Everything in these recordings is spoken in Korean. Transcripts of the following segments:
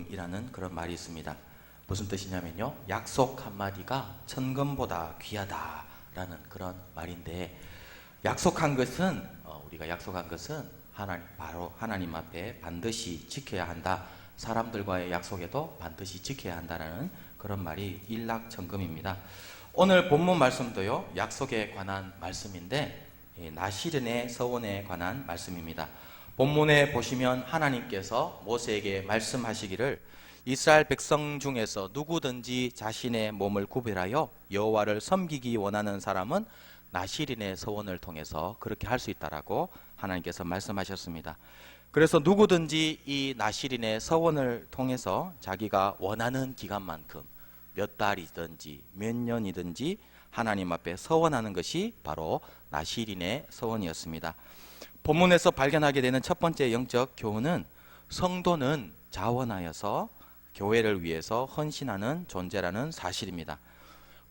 천금이라는 그런 말이 있습니다. 무슨 뜻이냐면요, 약속 한마디가 천금보다 귀하다라는 그런 말인데, 약속한 것은 우리가 약속한 것은 바로 하나님 앞에 반드시 지켜야 한다. 사람들과의 약속에도 반드시 지켜야 한다는 그런 말이 일락천금입니다. 오늘 본문 말씀도요, 약속에 관한 말씀인데 나시른의 서원에 관한 말씀입니다. 본문에 보시면 하나님께서 모세에게 말씀하시기를 이스라엘 백성 중에서 누구든지 자신의 몸을 구별하여 여호와를 섬기기 원하는 사람은 나시린의 서원을 통해서 그렇게 할 수 있다라고 하나님께서 말씀하셨습니다. 그래서 누구든지 이 나시린의 서원을 통해서 자기가 원하는 기간만큼 몇 달이든지 몇 년이든지 하나님 앞에 서원하는 것이 바로 나시린의 서원이었습니다. 본문에서 발견하게 되는 첫 번째 영적 교훈은 성도는 자원하여서 교회를 위해서 헌신하는 존재라는 사실입니다.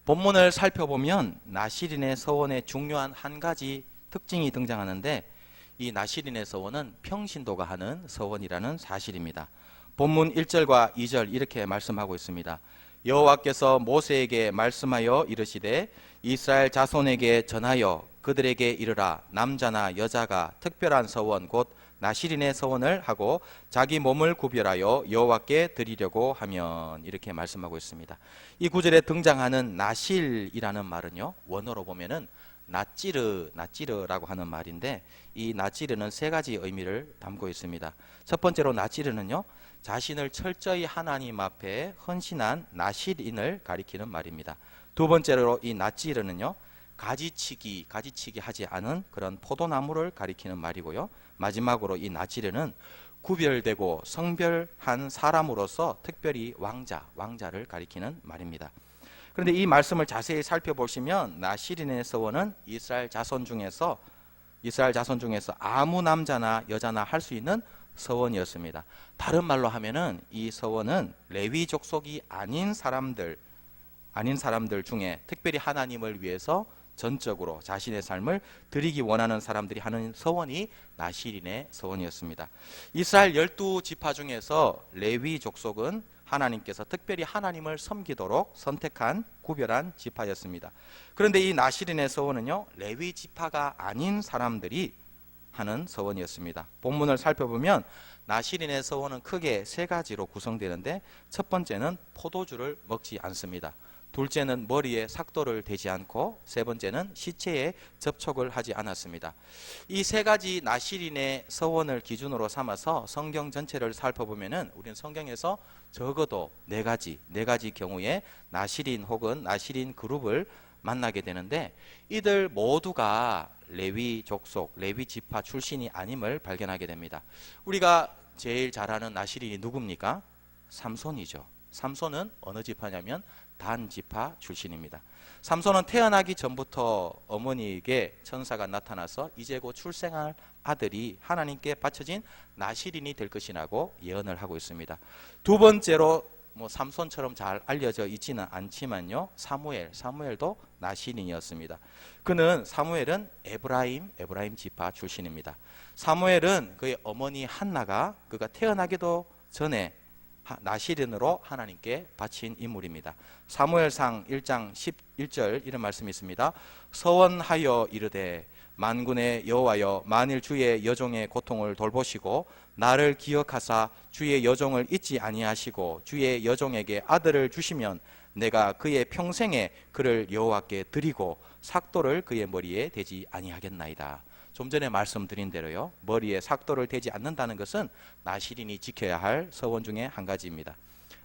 본문을 살펴보면 나시린의 서원의 중요한 한 가지 특징이 등장하는데, 이 나시린의 서원은 평신도가 하는 서원이라는 사실입니다. 본문 1절과 2절 이렇게 말씀하고 있습니다. 여호와께서 모세에게 말씀하여 이르시되 이스라엘 자손에게 전하여 그들에게 이르라. 남자나 여자가 특별한 서원 곧 나시린의 서원을 하고 자기 몸을 구별하여 여호와께 드리려고 하면, 이렇게 말씀하고 있습니다. 이 구절에 등장하는 나실이라는 말은요, 원어로 보면은 나찌르라고 하는 말인데, 이 나찌르는 세 가지 의미를 담고 있습니다. 첫 번째로 나찌르는요, 자신을 철저히 하나님 앞에 헌신한 나실인을 가리키는 말입니다. 두 번째로 이 나찌르는요, 가지치기 하지 않은 그런 포도나무를 가리키는 말이고요. 마지막으로 이 나찌르는 구별되고 성별한 사람으로서 특별히 왕자를 가리키는 말입니다. 그런데 이 말씀을 자세히 살펴보시면 나시린의 서원은 이스라엘 자손 중에서 아무 남자나 여자나 할 수 있는 서원이었습니다. 다른 말로 하면은 이 서원은 레위 족속이 아닌 사람들 중에 특별히 하나님을 위해서 전적으로 자신의 삶을 드리기 원하는 사람들이 하는 서원이 나시린의 서원이었습니다. 이스라엘 12지파 중에서 레위 족속은 하나님께서 특별히 하나님을 섬기도록 선택한 구별한 지파였습니다. 그런데 이 나시린의 서원은요, 레위 지파가 아닌 사람들이 하는 서원이었습니다. 본문을 살펴보면 나시린의 서원은 크게 세 가지로 구성되는데, 첫 번째는 포도주를 먹지 않습니다. 둘째는 머리에 삭도를 대지 않고, 세 번째는 시체에 접촉을 하지 않았습니다. 이 세 가지 나시린의 서원을 기준으로 삼아서 성경 전체를 살펴보면은 우리는 성경에서 적어도 네 가지 경우에 나시린 혹은 나시린 그룹을 만나게 되는데, 이들 모두가 레위 족속, 레위 지파 출신이 아님을 발견하게 됩니다. 우리가 제일 잘 아는 나시린이 누굽니까? 삼손이죠. 삼손은 어느 지파냐면 단 지파 출신입니다. 삼손은 태어나기 전부터 어머니에게 천사가 나타나서 이제 곧 출생할 아들이 하나님께 바쳐진 나시린이 될 것이라고 예언을 하고 있습니다. 두 번째로 삼손처럼 잘 알려져 있지는 않지만요, 사무엘도 나시린이었습니다. 사무엘은 에브라임 지파 출신입니다. 사무엘은 그의 어머니 한나가 그가 태어나기도 전에 나시린으로 하나님께 바친 인물입니다. 사무엘상 1장 11절 이런 말씀이 있습니다. 서원하여 이르되 만군의 여호와여, 만일 주의 여종의 고통을 돌보시고 나를 기억하사 주의 여종을 잊지 아니하시고 주의 여종에게 아들을 주시면 내가 그의 평생에 그를 여호와께 드리고 삭도를 그의 머리에 대지 아니하겠나이다. 좀 전에 말씀드린 대로요, 머리에 삭도를 대지 않는다는 것은 나시린이 지켜야 할 서원 중에 한 가지입니다.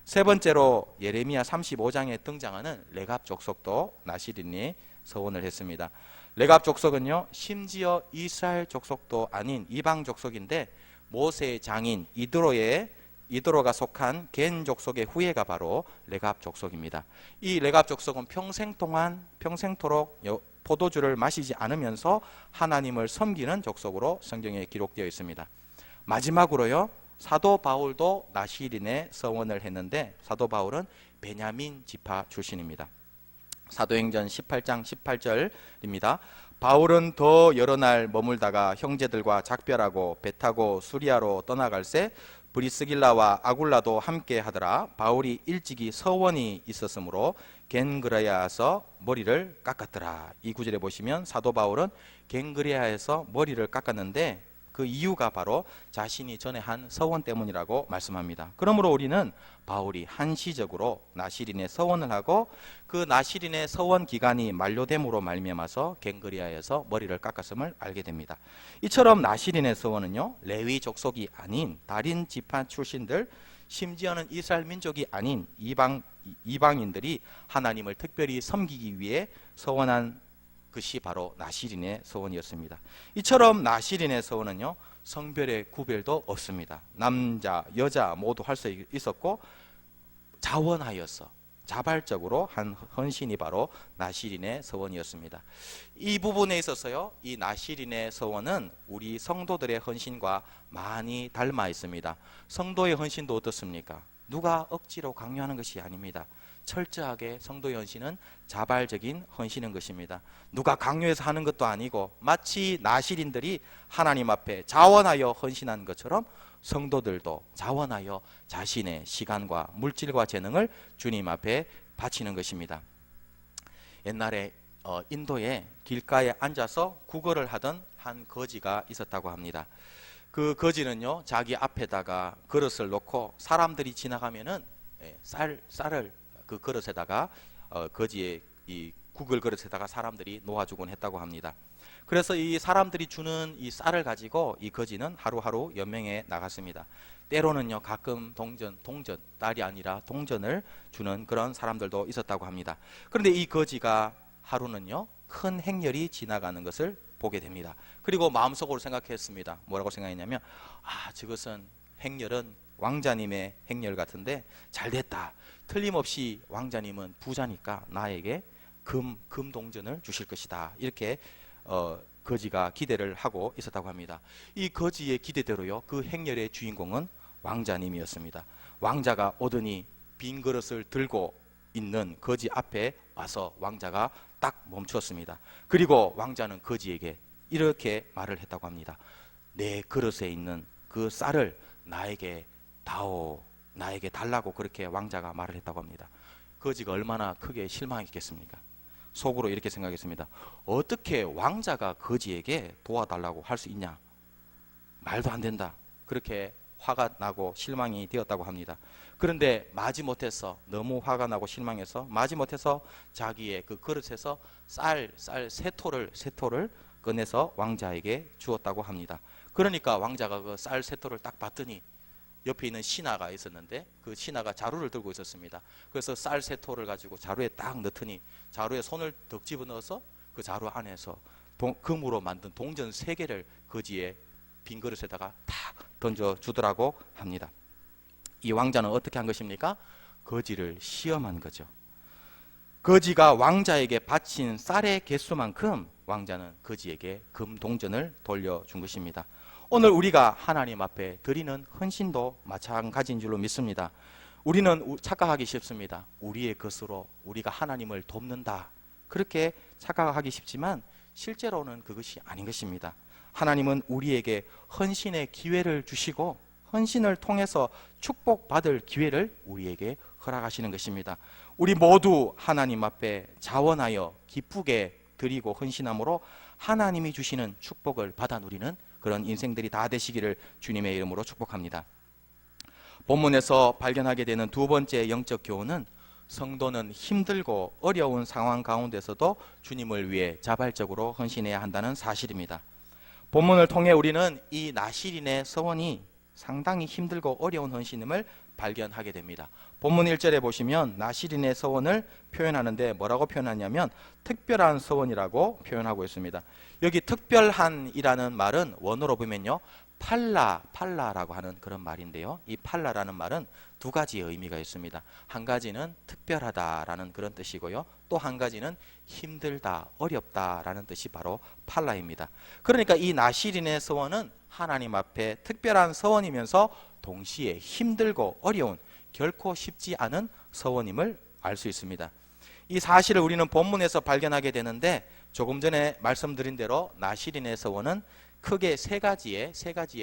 세 번째로 예레미야 35장에 등장하는 레갑 족속도 나시린이 서원을 했습니다. 레갑 족속은요, 심지어 이스라엘 족속도 아닌 이방 족속인데 모세의 장인 이드로가 속한 겐 족속의 후예가 바로 레갑 족속입니다. 이 레갑 족속은 평생토록 포도주를 마시지 않으면서 하나님을 섬기는 족속으로 성경에 기록되어 있습니다. 마지막으로요, 사도 바울도 나시린의 서원을 했는데, 사도 바울은 베냐민 지파 출신입니다. 사도행전 18장 18절입니다. 바울은 더 여러 날 머물다가 형제들과 작별하고 배 타고 수리아로 떠나갈새 브리스길라와 아굴라도 함께 하더라. 바울이 일찍이 서원이 있었으므로 겐그레아에서 머리를 깎았더라. 이 구절에 보시면 사도 바울은 겐그레아에서 머리를 깎았는데 그 이유가 바로 자신이 전에 한 서원 때문이라고 말씀합니다. 그러므로 우리는 바울이 한시적으로 나시린의 서원을 하고 그 나시린의 서원 기간이 만료됨으로 말미암아서 겐그레아에서 머리를 깎았음을 알게 됩니다. 이처럼 나시린의 서원은요, 레위 족속이 아닌 다른 지파 출신들, 심지어는 이스라엘 민족이 아닌 이방인들이 하나님을 특별히 섬기기 위해 서원한 것이 바로 나시린의 서원이었습니다. 이처럼 나시린의 서원은요, 성별의 구별도 없습니다. 남자, 여자 모두 할 수 있었고 자원하여서 자발적으로 한 헌신이 바로 나시린의 서원이었습니다. 이 부분에 있어서요, 이 나시린의 서원은 우리 성도들의 헌신과 많이 닮아 있습니다. 성도의 헌신도 어떻습니까? 누가 억지로 강요하는 것이 아닙니다. 철저하게 성도의 헌신은 자발적인 헌신인 것입니다. 누가 강요해서 하는 것도 아니고 마치 나시린들이 하나님 앞에 자원하여 헌신한 것처럼 성도들도 자원하여 자신의 시간과 물질과 재능을 주님 앞에 바치는 것입니다. 옛날에 인도의 길가에 앉아서 구걸을 하던 한 거지가 있었다고 합니다. 그 거지는요, 자기 앞에다가 그릇을 놓고 사람들이 지나가면은 쌀을 그 그릇에다가 거지의 이 구글 그릇에다가 사람들이 놓아주곤 했다고 합니다. 그래서 이 사람들이 주는 이 쌀을 가지고 이 거지는 하루하루 연명해 나갔습니다. 때로는요, 가끔 딸이 아니라 동전을 주는 그런 사람들도 있었다고 합니다. 그런데 이 거지가 하루는요, 큰 행렬이 지나가는 것을 보게 됩니다. 그리고 마음속으로 생각했습니다. 뭐라고 생각했냐면, 저것은 행렬은 왕자님의 행렬 같은데 잘됐다. 틀림없이 왕자님은 부자니까 나에게 금 동전을 주실 것이다. 이렇게 거지가 기대를 하고 있었다고 합니다. 이 거지의 기대대로요, 그 행렬의 주인공은 왕자님이었습니다. 왕자가 오더니 빈 그릇을 들고 있는 거지 앞에 와서 왕자가 딱 멈추었습니다. 그리고 왕자는 거지에게 이렇게 말을 했다고 합니다. 내 그릇에 있는 그 쌀을 나에게 다오, 나에게 달라고 그렇게 왕자가 말을 했다고 합니다. 거지가 얼마나 크게 실망했겠습니까? 속으로 이렇게 생각했습니다. 어떻게 왕자가 거지에게 도와달라고 할 수 있냐? 말도 안 된다. 그렇게 화가 나고 실망이 되었다고 합니다. 그런데 마지못해서 너무 화가 나고 실망해서 마지못해서 자기의 그 그릇에서 쌀 세 톨을 꺼내서 왕자에게 주었다고 합니다. 그러니까 왕자가 그 쌀 세 톨을 딱 봤더니 옆에 있는 신하가 있었는데 그 신하가 자루를 들고 있었습니다. 그래서 쌀 세 톨을 가지고 자루에 딱 넣더니 자루에 손을 덕 집어넣어서 그 자루 안에서 금으로 만든 동전 3개를 거지의 빈 그릇에다가 탁 던져주더라고 합니다. 이 왕자는 어떻게 한 것입니까? 거지를 시험한 거죠. 거지가 왕자에게 바친 쌀의 개수만큼 왕자는 거지에게 금 동전을 돌려준 것입니다. 오늘 우리가 하나님 앞에 드리는 헌신도 마찬가지인 줄로 믿습니다. 우리는 착각하기 쉽습니다. 우리의 것으로 우리가 하나님을 돕는다. 그렇게 착각하기 쉽지만 실제로는 그것이 아닌 것입니다. 하나님은 우리에게 헌신의 기회를 주시고 헌신을 통해서 축복받을 기회를 우리에게 허락하시는 것입니다. 우리 모두 하나님 앞에 자원하여 기쁘게 드리고 헌신함으로 하나님이 주시는 축복을 받아 누리는 그런 인생들이 다 되시기를 주님의 이름으로 축복합니다. 본문에서 발견하게 되는 두 번째 영적 교훈은 성도는 힘들고 어려운 상황 가운데서도 주님을 위해 자발적으로 헌신해야 한다는 사실입니다. 본문을 통해 우리는 이 나시린의 서원이 상당히 힘들고 어려운 헌신임을 발견하게 됩니다. 본문 1절에 보시면 나시린의 서원을 표현하는데 뭐라고 표현하냐면 특별한 서원이라고 표현하고 있습니다. 여기 특별한이라는 말은 원어로 보면요, 팔라라고 하는 그런 말인데요. 이 팔라라는 말은 두 가지의 의미가 있습니다. 한 가지는 특별하다라는 그런 뜻이고요. 또 한 가지는 힘들다, 어렵다라는 뜻이 바로 팔라입니다. 그러니까 이 나시린의 서원은 하나님 앞에 특별한 서원이면서 동시에 힘들고 어려운, 결코 쉽지 않은 서원임을 알 수 있습니다. 이 사실을 우리는 본문에서 발견하게 되는데 조금 전에 말씀드린 대로 나시린의 서원은 크게 세 가지의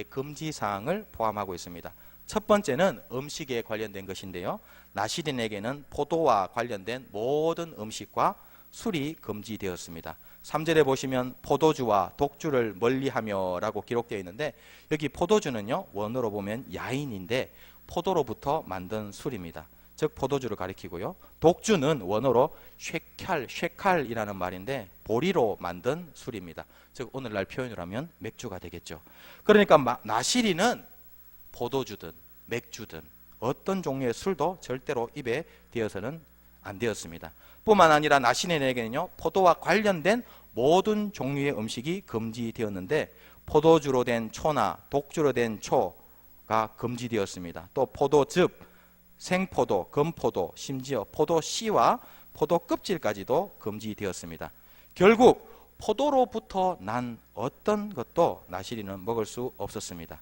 금지 사항을 포함하고 있습니다. 첫 번째는 음식에 관련된 것인데요. 나시린에게는 포도와 관련된 모든 음식과 술이 금지되었습니다. 3절에 보시면 포도주와 독주를 멀리하며 라고 기록되어 있는데, 여기 포도주는요 원어로 보면 야인인데 포도로부터 만든 술입니다. 즉 포도주를 가리키고요. 독주는 원어로 쉐칼이라는 말인데 보리로 만든 술입니다. 즉 오늘날 표현을 하면 맥주가 되겠죠. 그러니까 나시린은 포도주든 맥주든 어떤 종류의 술도 절대로 입에 대어서는 안 되었습니다. 뿐만 아니라 나시린에게는요 포도와 관련된 모든 종류의 음식이 금지되었는데, 포도주로 된 초나 독주로 된 초가 금지되었습니다. 또 포도즙, 생포도, 건포도, 심지어 포도 씨와 포도 껍질까지도 금지되었습니다. 결국 포도로부터 난 어떤 것도 나시린은 먹을 수 없었습니다.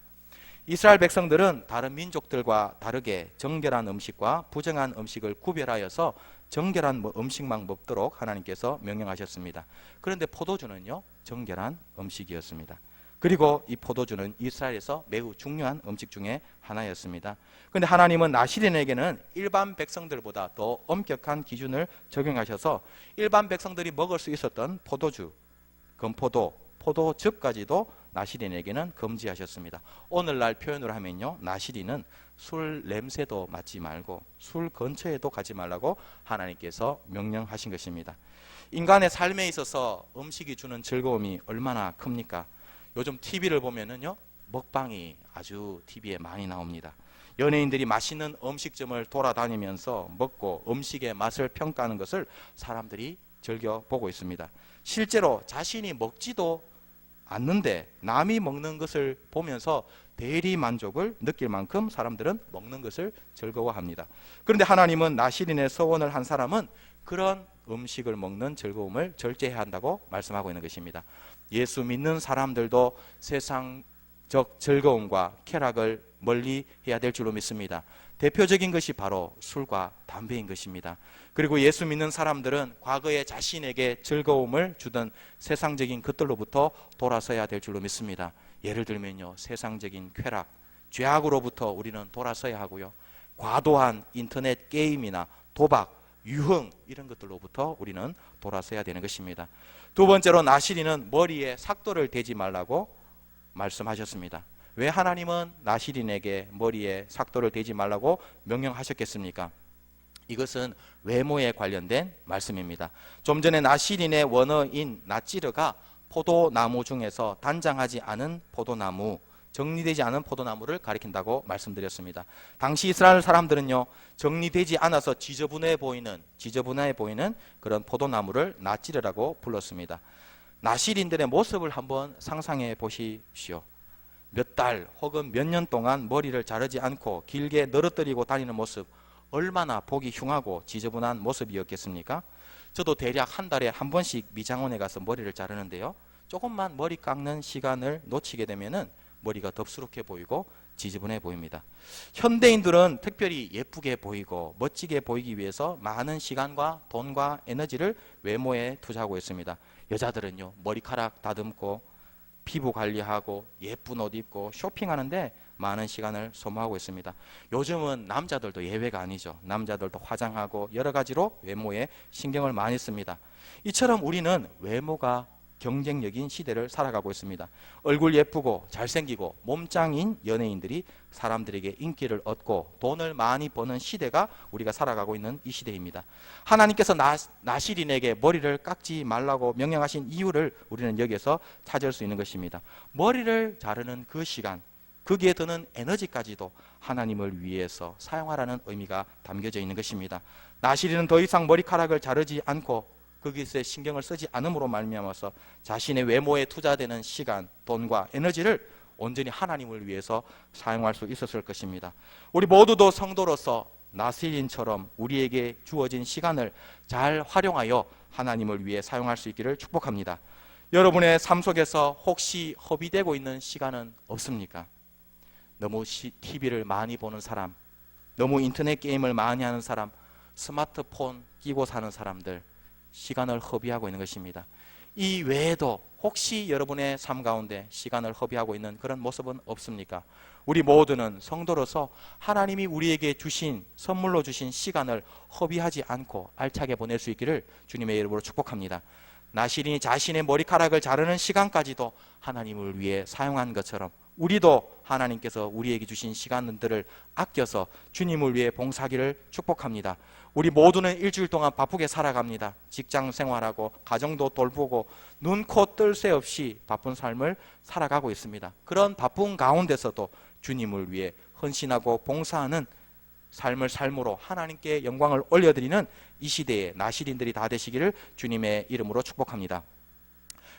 이스라엘 백성들은 다른 민족들과 다르게 정결한 음식과 부정한 음식을 구별하여서 정결한 음식만 먹도록 하나님께서 명령하셨습니다. 그런데 포도주는요 정결한 음식이었습니다. 그리고 이 포도주는 이스라엘에서 매우 중요한 음식 중에 하나였습니다. 그런데 하나님은 나시린에게는 일반 백성들보다 더 엄격한 기준을 적용하셔서 일반 백성들이 먹을 수 있었던 포도주, 건포도, 포도즙까지도 나시린에게는 금지하셨습니다. 오늘날 표현으로 하면요, 나시린은 술 냄새도 맡지 말고 술 근처에도 가지 말라고 하나님께서 명령하신 것입니다. 인간의 삶에 있어서 음식이 주는 즐거움이 얼마나 큽니까? 요즘 TV를 보면은요, 먹방이 아주 TV에 많이 나옵니다. 연예인들이 맛있는 음식점을 돌아다니면서 먹고 음식의 맛을 평가하는 것을 사람들이 즐겨 보고 있습니다. 실제로 자신이 먹지도 않는데 남이 먹는 것을 보면서 대리 만족을 느낄 만큼 사람들은 먹는 것을 즐거워합니다. 그런데 하나님은 나시린의 서원을 한 사람은 그런 음식을 먹는 즐거움을 절제해야 한다고 말씀하고 있는 것입니다. 예수 믿는 사람들도 세상적 즐거움과 쾌락을 멀리 해야 될 줄로 믿습니다. 대표적인 것이 바로 술과 담배인 것입니다. 그리고 예수 믿는 사람들은 과거에 자신에게 즐거움을 주던 세상적인 것들로부터 돌아서야 될 줄로 믿습니다. 예를 들면요, 세상적인 쾌락, 죄악으로부터 우리는 돌아서야 하고요, 과도한 인터넷 게임이나 도박, 유흥 이런 것들로부터 우리는 돌아서야 되는 것입니다. 두 번째로 나시린은 머리에 삭도를 대지 말라고 말씀하셨습니다. 왜 하나님은 나시린에게 머리에 삭도를 대지 말라고 명령하셨겠습니까? 이것은 외모에 관련된 말씀입니다. 좀 전에 나시린의 원어인 나찌르가 포도나무 중에서 단장하지 않은 포도나무, 정리되지 않은 포도나무를 가리킨다고 말씀드렸습니다. 당시 이스라엘 사람들은요, 정리되지 않아서 지저분해 보이는 그런 포도나무를 나찌르라고 불렀습니다. 나시린들의 모습을 한번 상상해 보십시오. 몇 달 혹은 몇 년 동안 머리를 자르지 않고 길게 늘어뜨리고 다니는 모습, 얼마나 보기 흉하고 지저분한 모습이었겠습니까? 저도 대략 한 달에 한 번씩 미장원에 가서 머리를 자르는데요, 조금만 머리 깎는 시간을 놓치게 되면은 머리가 덥수룩해 보이고 지저분해 보입니다. 현대인들은 특별히 예쁘게 보이고 멋지게 보이기 위해서 많은 시간과 돈과 에너지를 외모에 투자하고 있습니다. 여자들은요, 머리카락 다듬고 피부 관리하고 예쁜 옷 입고 쇼핑하는데 많은 시간을 소모하고 있습니다. 요즘은 남자들도 예외가 아니죠. 남자들도 화장하고 여러 가지로 외모에 신경을 많이 씁니다. 이처럼 우리는 외모가 경쟁력인 시대를 살아가고 있습니다. 얼굴 예쁘고 잘생기고 몸짱인 연예인들이 사람들에게 인기를 얻고 돈을 많이 버는 시대가 우리가 살아가고 있는 이 시대입니다. 하나님께서 나시린에게 머리를 깎지 말라고 명령하신 이유를 우리는 여기에서 찾을 수 있는 것입니다. 머리를 자르는 그 시간, 거기에 드는 에너지까지도 하나님을 위해서 사용하라는 의미가 담겨져 있는 것입니다. 나시린은 더 이상 머리카락을 자르지 않고 거기서 신경을 쓰지 않음으로 말미암아서 자신의 외모에 투자되는 시간, 돈과 에너지를 온전히 하나님을 위해서 사용할 수 있었을 것입니다. 우리 모두도 성도로서 나시린처럼 우리에게 주어진 시간을 잘 활용하여 하나님을 위해 사용할 수 있기를 축복합니다. 여러분의 삶 속에서 혹시 허비되고 있는 시간은 없습니까? 너무 TV를 많이 보는 사람, 너무 인터넷 게임을 많이 하는 사람, 스마트폰 끼고 사는 사람들, 시간을 허비하고 있는 것입니다. 이 외에도 혹시 여러분의 삶 가운데 시간을 허비하고 있는 그런 모습은 없습니까? 우리 모두는 성도로서 하나님이 우리에게 주신 선물로 주신 시간을 허비하지 않고 알차게 보낼 수 있기를 주님의 이름으로 축복합니다. 나시린이 자신의 머리카락을 자르는 시간까지도 하나님을 위해 사용한 것처럼 우리도 하나님께서 우리에게 주신 시간들을 아껴서 주님을 위해 봉사하기를 축복합니다. 우리 모두는 일주일 동안 바쁘게 살아갑니다. 직장 생활하고 가정도 돌보고 눈, 코, 뜰 새 없이 바쁜 삶을 살아가고 있습니다. 그런 바쁜 가운데서도 주님을 위해 헌신하고 봉사하는 삶을 삶으로 하나님께 영광을 올려드리는 이 시대의 나시린들이 다 되시기를 주님의 이름으로 축복합니다.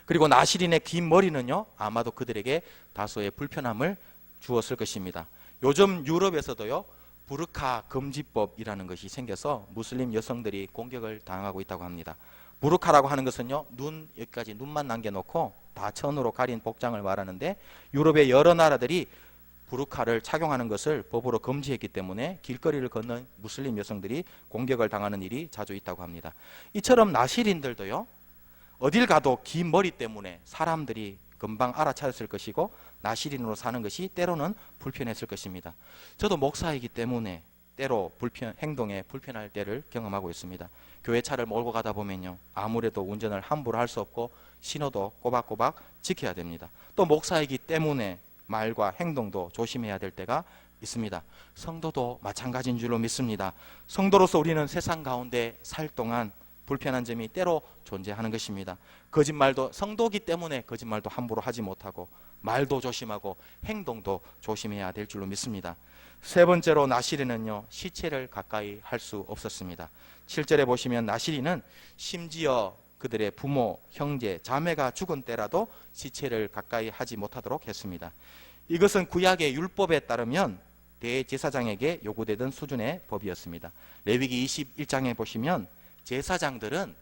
그리고 나시린의 긴 머리는요, 아마도 그들에게 다소의 불편함을 주었을 것입니다. 요즘 유럽에서도요, 부르카 금지법이라는 것이 생겨서 무슬림 여성들이 공격을 당하고 있다고 합니다. 부르카라고 하는 것은요, 눈 여기까지 눈만 남겨놓고 다 천으로 가린 복장을 말하는데, 유럽의 여러 나라들이 부르카를 착용하는 것을 법으로 금지했기 때문에 길거리를 걷는 무슬림 여성들이 공격을 당하는 일이 자주 있다고 합니다. 이처럼 나시린들도요, 어딜 가도 긴 머리 때문에 사람들이 금방 알아차렸을 것이고 나시린으로 사는 것이 때로는 불편했을 것입니다. 저도 목사이기 때문에 때로 행동에 불편할 때를 경험하고 있습니다. 교회 차를 몰고 가다 보면요, 아무래도 운전을 함부로 할 수 없고 신호도 꼬박꼬박 지켜야 됩니다. 또 목사이기 때문에 말과 행동도 조심해야 될 때가 있습니다. 성도도 마찬가지인 줄로 믿습니다. 성도로서 우리는 세상 가운데 살 동안 불편한 점이 때로 존재하는 것입니다. 거짓말도, 성도기 때문에 거짓말도 함부로 하지 못하고 말도 조심하고 행동도 조심해야 될 줄로 믿습니다. 세 번째로 나시린은요, 시체를 가까이 할 수 없었습니다. 7절에 보시면 나시린은 심지어 그들의 부모, 형제, 자매가 죽은 때라도 시체를 가까이 하지 못하도록 했습니다. 이것은 구약의 율법에 따르면 대제사장에게 요구되던 수준의 법이었습니다. 레위기 21장에 보시면 제사장들은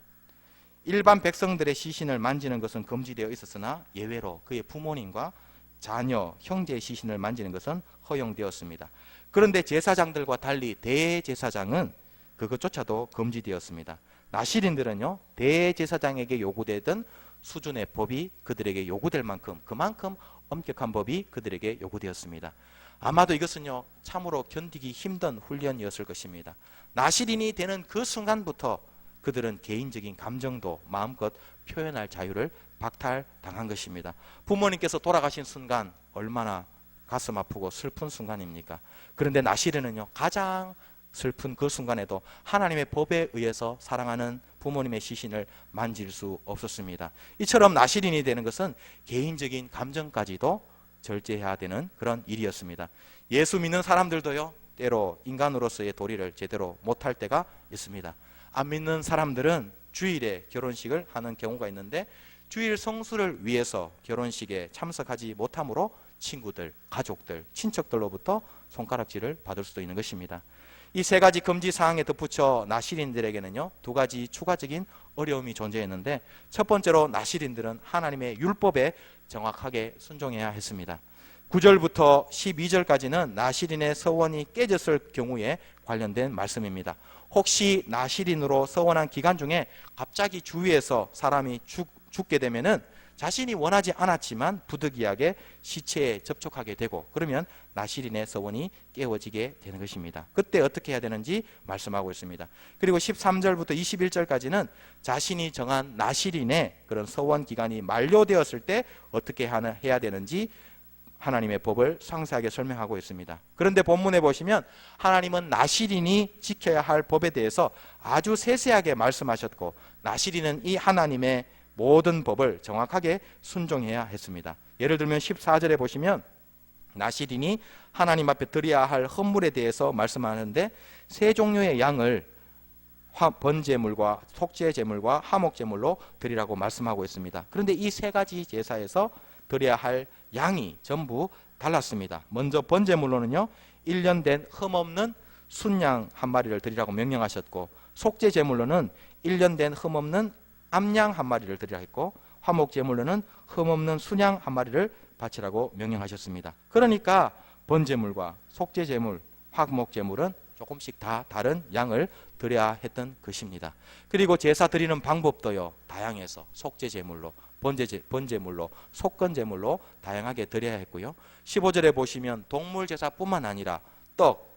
일반 백성들의 시신을 만지는 것은 금지되어 있었으나 예외로 그의 부모님과 자녀, 형제의 시신을 만지는 것은 허용되었습니다. 그런데 제사장들과 달리 대제사장은 그것조차도 금지되었습니다. 나시린들은요, 대제사장에게 요구되던 수준의 법이 그들에게 요구될 만큼, 그만큼 엄격한 법이 그들에게 요구되었습니다. 아마도 이것은요, 참으로 견디기 힘든 훈련이었을 것입니다. 나시린이 되는 그 순간부터 그들은 개인적인 감정도 마음껏 표현할 자유를 박탈당한 것입니다. 부모님께서 돌아가신 순간 얼마나 가슴 아프고 슬픈 순간입니까? 그런데 나시린은요, 가장 슬픈 그 순간에도 하나님의 법에 의해서 사랑하는 부모님의 시신을 만질 수 없었습니다. 이처럼 나시린이 되는 것은 개인적인 감정까지도 절제해야 되는 그런 일이었습니다. 예수 믿는 사람들도요, 때로 인간으로서의 도리를 제대로 못할 때가 있습니다. 안 믿는 사람들은 주일에 결혼식을 하는 경우가 있는데, 주일 성수를 위해서 결혼식에 참석하지 못함으로 친구들, 가족들, 친척들로부터 손가락질을 받을 수도 있는 것입니다. 이 세 가지 금지 사항에 덧붙여 나시린들에게는요, 두 가지 추가적인 어려움이 존재했는데, 첫 번째로 나시린들은 하나님의 율법에 정확하게 순종해야 했습니다. 9절부터 12절까지는 나시린의 서원이 깨졌을 경우에 관련된 말씀입니다. 혹시 나시린으로 서원한 기간 중에 갑자기 주위에서 사람이 죽게 되면은 자신이 원하지 않았지만 부득이하게 시체에 접촉하게 되고, 그러면 나시린의 서원이 깨어지게 되는 것입니다. 그때 어떻게 해야 되는지 말씀하고 있습니다. 그리고 13절부터 21절까지는 자신이 정한 나시린의 그런 서원 기간이 만료되었을 때 어떻게 해야 되는지 하나님의 법을 상세하게 설명하고 있습니다. 그런데 본문에 보시면 하나님은 나시린이 지켜야 할 법에 대해서 아주 세세하게 말씀하셨고, 나시린은 이 하나님의 모든 법을 정확하게 순종해야 했습니다. 예를 들면 14절에 보시면 나시린이 하나님 앞에 드려야 할 헌물에 대해서 말씀하는데, 세 종류의 양을 번제물과 속죄제물과 화목제물로 드리라고 말씀하고 있습니다. 그런데 이 세 가지 제사에서 드려야 할 양이 전부 달랐습니다. 먼저 번제물로는요, 1년 된 흠없는 순양 한 마리를 드리라고 명령하셨고, 속죄제물로는 1년 된 흠없는 암양 한 마리를 드리라 했고, 화목제물로는 흠없는 순양 한 마리를 바치라고 명령하셨습니다. 그러니까 번제물과 속죄제물, 화목제물은 조금씩 다 다른 양을 드려야 했던 것입니다. 그리고 제사 드리는 방법도요, 다양해서 속죄제물로, 번제물로, 속건제물로 다양하게 드려야 했고요. 15절에 보시면 동물 제사뿐만 아니라 떡,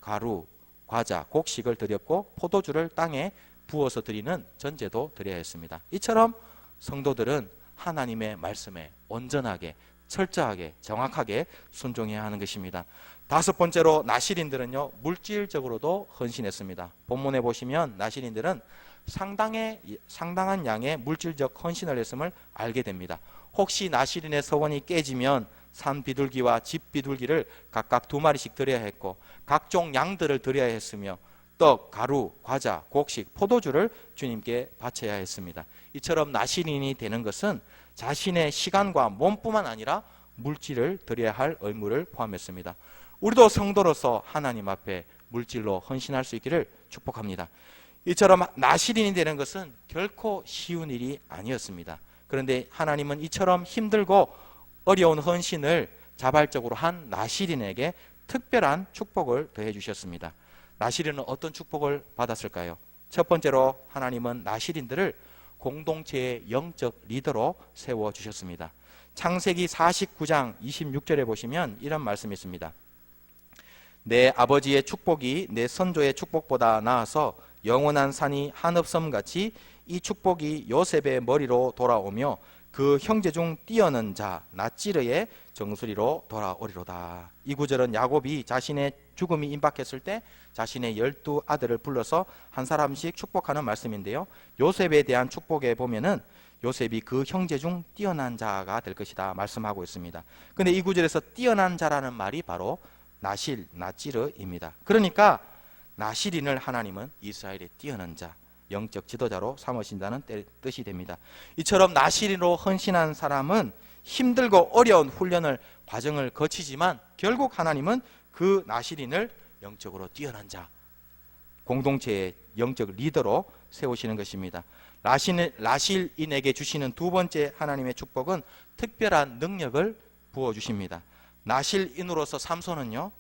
가루, 과자, 곡식을 드렸고 포도주를 땅에 부어서 드리는 전제도 드려야 했습니다. 이처럼 성도들은 하나님의 말씀에 온전하게, 철저하게, 정확하게 순종해야 하는 것입니다. 다섯 번째로 나실인들은요, 물질적으로도 헌신했습니다. 본문에 보시면 나실인들은 상당한 양의 물질적 헌신을 했음을 알게 됩니다. 혹시 나실인의 서원이 깨지면 산 비둘기와 집 비둘기를 각각 2마리씩 드려야 했고 각종 양들을 드려야 했으며 떡, 가루, 과자, 곡식, 포도주를 주님께 바쳐야 했습니다. 이처럼 나실인이 되는 것은 자신의 시간과 몸뿐만 아니라 물질을 드려야 할 의무를 포함했습니다. 우리도 성도로서 하나님 앞에 물질로 헌신할 수 있기를 축복합니다. 이처럼 나실인이 되는 것은 결코 쉬운 일이 아니었습니다. 그런데 하나님은 이처럼 힘들고 어려운 헌신을 자발적으로 한 나실인에게 특별한 축복을 더해 주셨습니다. 나실인은 어떤 축복을 받았을까요? 첫 번째로 하나님은 나실인들을 공동체의 영적 리더로 세워주셨습니다. 창세기 49장 26절에 보시면 이런 말씀이 있습니다. 내 아버지의 축복이 내 선조의 축복보다 나아서 영원한 산이 한없섬같이 이 축복이 요셉의 머리로 돌아오며 그 형제 중 뛰어난 자 낫지르의 정수리로 돌아오리로다. 이 구절은 야곱이 자신의 죽음이 임박했을 때 자신의 12아들을 불러서 한 사람씩 축복하는 말씀인데요. 요셉에 대한 축복에 보면은 요셉이 그 형제 중 뛰어난 자가 될 것이다 말씀하고 있습니다. 근데 이 구절에서 뛰어난 자라는 말이 바로 나치르입니다. 그러니까 나실인을 하나님은 이스라엘의 뛰어난 자, 영적 지도자로 삼으신다는 뜻이 됩니다. 이처럼 나실인으로 헌신한 사람은 힘들고 어려운 훈련을 과정을 거치지만 결국 하나님은 그 나실인을 영적으로 뛰어난 자, 공동체의 영적 리더로 세우시는 것입니다. 나실인에게 주시는 두 번째 하나님의 축복은 특별한 능력을 부어주십니다. 나실인으로서 삼손은요,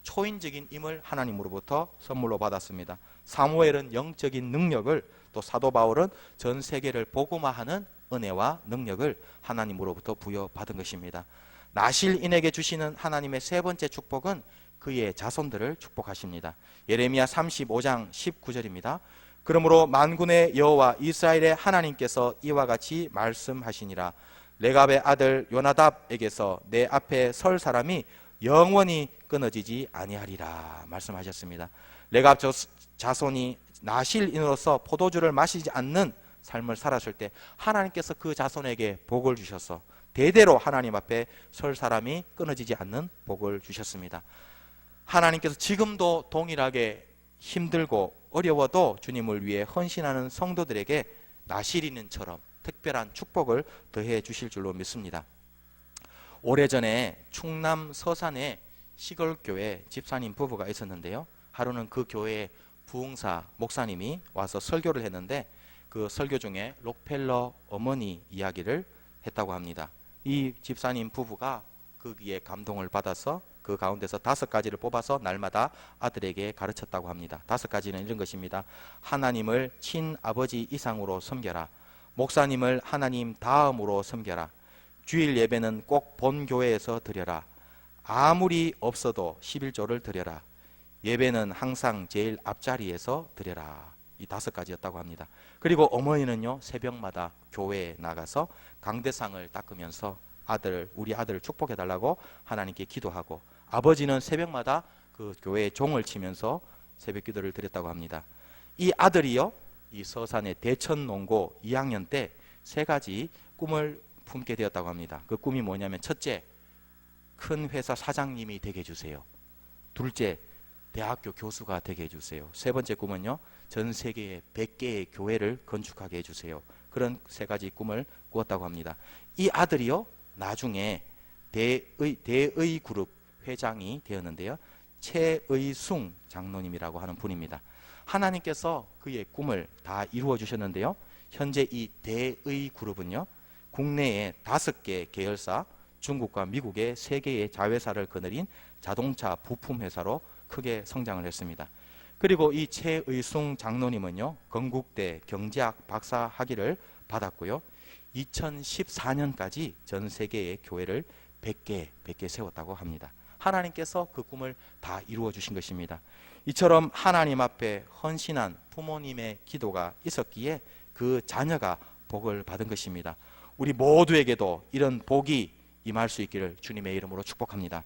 초인적인 힘을 하나님으로부터 선물로 받았습니다. 사무엘은 영적인 능력을, 또 사도 바울은 전 세계를 복음화하는 은혜와 능력을 하나님으로부터 부여받은 것입니다. 나실인에게 주시는 하나님의 세 번째 축복은 그의 자손들을 축복하십니다. 예레미야 35장 19절입니다. 그러므로 만군의 여호와 이스라엘의 하나님께서 이와 같이 말씀하시니라. 레갑의 아들 요나답에게서 내 앞에 설 사람이 영원히 끊어지지 아니하리라 말씀하셨습니다. 레갑 자손이 나실인으로서 포도주를 마시지 않는 삶을 살았을 때 하나님께서 그 자손에게 복을 주셔서 대대로 하나님 앞에 설 사람이 끊어지지 않는 복을 주셨습니다. 하나님께서 지금도 동일하게 힘들고 어려워도 주님을 위해 헌신하는 성도들에게 나실인처럼 특별한 축복을 더해 주실 줄로 믿습니다. 오래전에 충남 서산에 시골교회 집사님 부부가 있었는데요. 하루는 그 교회에 부흥사 목사님이 와서 설교를 했는데 그 설교 중에 록펠러 어머니 이야기를 했다고 합니다. 이 집사님 부부가 거기에 감동을 받아서 그 가운데서 5가지를 뽑아서 날마다 아들에게 가르쳤다고 합니다. 5가지는 이런 것입니다. 하나님을 친아버지 이상으로 섬겨라. 목사님을 하나님 다음으로 섬겨라. 주일 예배는 꼭 본교회에서 드려라. 아무리 없어도 11조를 드려라. 예배는 항상 제일 앞자리에서 드려라. 이 5가지였다고 합니다. 그리고 어머니는요, 새벽마다 교회에 나가서 강대상을 닦으면서 우리 아들을 축복해 달라고 하나님께 기도하고, 아버지는 새벽마다 그 교회에 종을 치면서 새벽 기도를 드렸다고 합니다. 이 아들이요, 이 서산의 대천농고 2학년 때 3가지 꿈을 품게 되었다고 합니다. 그 꿈이 뭐냐면, 첫째, 큰 회사 사장님이 되게 해주세요. 둘째, 대학교 교수가 되게 해주세요. 세 번째 꿈은요, 전 세계에 100개의 교회를 건축하게 해주세요. 그런 3가지 꿈을 꾸었다고 합니다. 이 아들이요, 나중에 대의 그룹 회장이 되었는데요. 최의숭 장로님이라고 하는 분입니다. 하나님께서 그의 꿈을 다 이루어 주셨는데요. 현재 이 대의 그룹은요, 국내에 5개 계열사, 중국과 미국의 3개의 자회사를 거느린 자동차 부품 회사로 크게 성장을 했습니다. 그리고 이 최의숭 장로님은요, 건국대 경제학 박사 학위를 받았고요. 2014년까지 전 세계의 교회를 100개 세웠다고 합니다. 하나님께서 그 꿈을 다 이루어 주신 것입니다. 이처럼 하나님 앞에 헌신한 부모님의 기도가 있었기에 그 자녀가 복을 받은 것입니다. 우리 모두에게도 이런 복이 임할 수 있기를 주님의 이름으로 축복합니다.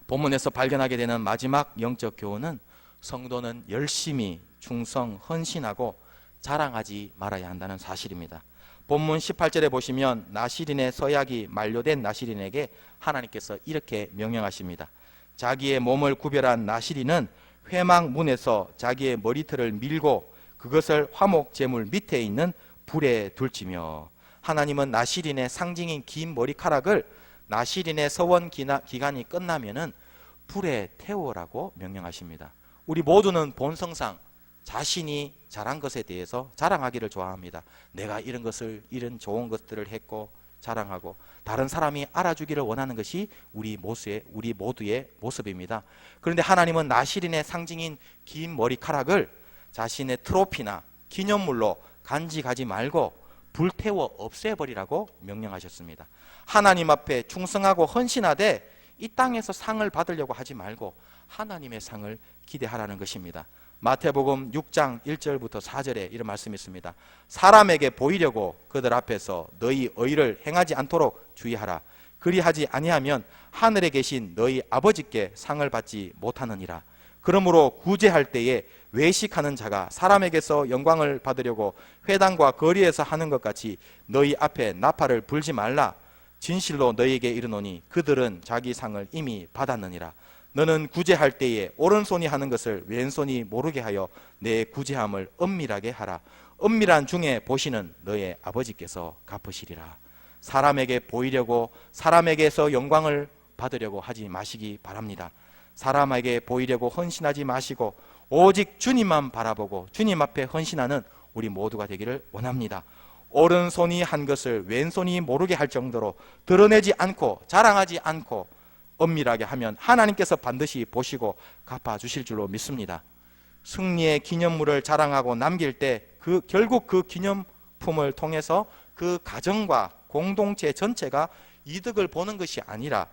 본문에서 발견하게 되는 마지막 영적 교훈은 성도는 열심히 충성, 헌신하고 자랑하지 말아야 한다는 사실입니다. 본문 18절에 보시면 나시린의 서약이 만료된 나시린에게 하나님께서 이렇게 명령하십니다. 자기의 몸을 구별한 나시린은 회막문에서 자기의 머리털을 밀고 그것을 화목 제물 밑에 있는 불에 둘지며, 하나님은 나시린의 상징인 긴 머리카락을 나시린의 서원 기간이 끝나면은 불에 태우라고 명령하십니다. 우리 모두는 본성상 자신이 잘한 것에 대해서 자랑하기를 좋아합니다. 내가 이런 좋은 것들을 했고 자랑하고 다른 사람이 알아주기를 원하는 것이 우리 모두의 모습입니다. 그런데 하나님은 나시린의 상징인 긴 머리카락을 자신의 트로피나 기념물로 간직하지 말고 불태워 없애버리라고 명령하셨습니다. 하나님 앞에 충성하고 헌신하되 이 땅에서 상을 받으려고 하지 말고 하나님의 상을 기대하라는 것입니다. 마태복음 6장 1절부터 4절에 이런 말씀이 있습니다. 사람에게 보이려고 그들 앞에서 너희 의를 행하지 않도록 주의하라. 그리하지 아니하면 하늘에 계신 너희 아버지께 상을 받지 못하느니라. 그러므로 구제할 때에 외식하는 자가 사람에게서 영광을 받으려고 회당과 거리에서 하는 것 같이 너희 앞에 나팔을 불지 말라. 진실로 너희에게 이르노니 그들은 자기 상을 이미 받았느니라. 너는 구제할 때에 오른손이 하는 것을 왼손이 모르게 하여 내 구제함을 엄밀하게 하라. 엄밀한 중에 보시는 너의 아버지께서 갚으시리라. 사람에게 보이려고 사람에게서 영광을 받으려고 하지 마시기 바랍니다. 사람에게 보이려고 헌신하지 마시고 오직 주님만 바라보고 주님 앞에 헌신하는 우리 모두가 되기를 원합니다. 오른손이 한 것을 왼손이 모르게 할 정도로 드러내지 않고 자랑하지 않고 엄밀하게 하면 하나님께서 반드시 보시고 갚아주실 줄로 믿습니다. 승리의 기념물을 자랑하고 남길 때 결국 그 기념품을 통해서 그 가정과 공동체 전체가 이득을 보는 것이 아니라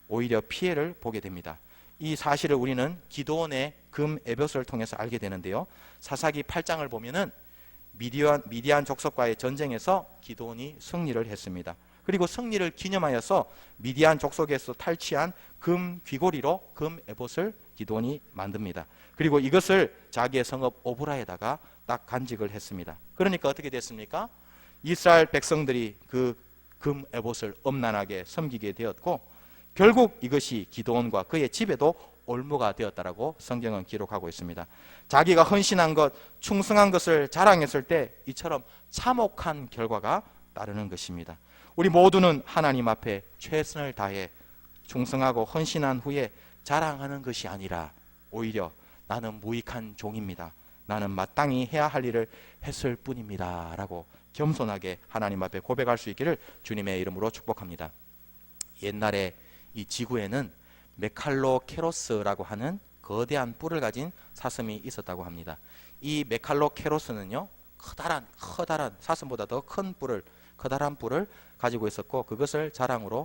오히려 피해를 보게 됩니다. 이 사실을 우리는 기드온의 금 에봇을 통해서 알게 되는데요. 사사기 8장을 보면은 미디안 족속과의 전쟁에서 기드온이 승리를 했습니다. 그리고 승리를 기념하여서 미디안 족속에서 탈취한 금 귀고리로 금 에봇을 기드온이 만듭니다. 그리고 이것을 자기의 성읍 오브라에다가 딱 간직을 했습니다. 그러니까 어떻게 됐습니까? 이스라엘 백성들이 그 금 에봇을 엄란하게 섬기게 되었고 결국 이것이 기드온과 그의 집에도 올무가 되었다라고 성경은 기록하고 있습니다. 자기가 헌신한 것, 충성한 것을 자랑했을 때 이처럼 참혹한 결과가 따르는 것입니다. 우리 모두는 하나님 앞에 최선을 다해 충성하고 헌신한 후에 자랑하는 것이 아니라 오히려 나는 무익한 종입니다. 나는 마땅히 해야 할 일을 했을 뿐입니다. 라고 겸손하게 하나님 앞에 고백할 수 있기를 주님의 이름으로 축복합니다. 옛날에 이 지구에는 메칼로케로스라고 하는 거대한 뿔을 가진 사슴이 있었다고 합니다. 이 메칼로케로스는요, 커다란 사슴보다 더 큰 커다란 뿔을 가지고 있었고 그것을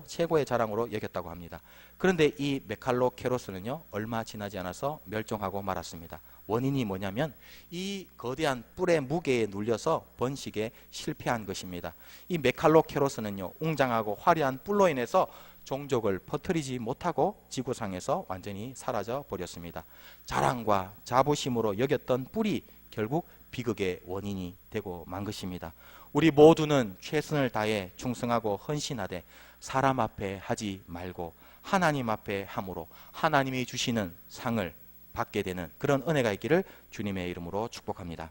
최고의 자랑으로 여겼다고 합니다. 그런데 이 메칼로케로스는요, 얼마 지나지 않아서 멸종하고 말았습니다. 원인이 뭐냐면 이 거대한 뿔의 무게에 눌려서 번식에 실패한 것입니다. 이 메칼로케로스는요, 웅장하고 화려한 뿔로 인해서 종족을 퍼뜨리지 못하고 지구상에서 완전히 사라져 버렸습니다. 자랑과 자부심으로 여겼던 뿔이 결국 비극의 원인이 되고 만 것입니다. 우리 모두는 최선을 다해 충성하고 헌신하되 사람 앞에 하지 말고 하나님 앞에 함으로 하나님이 주시는 상을 받게 되는 그런 은혜가 있기를 주님의 이름으로 축복합니다.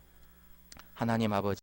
하나님 아버지,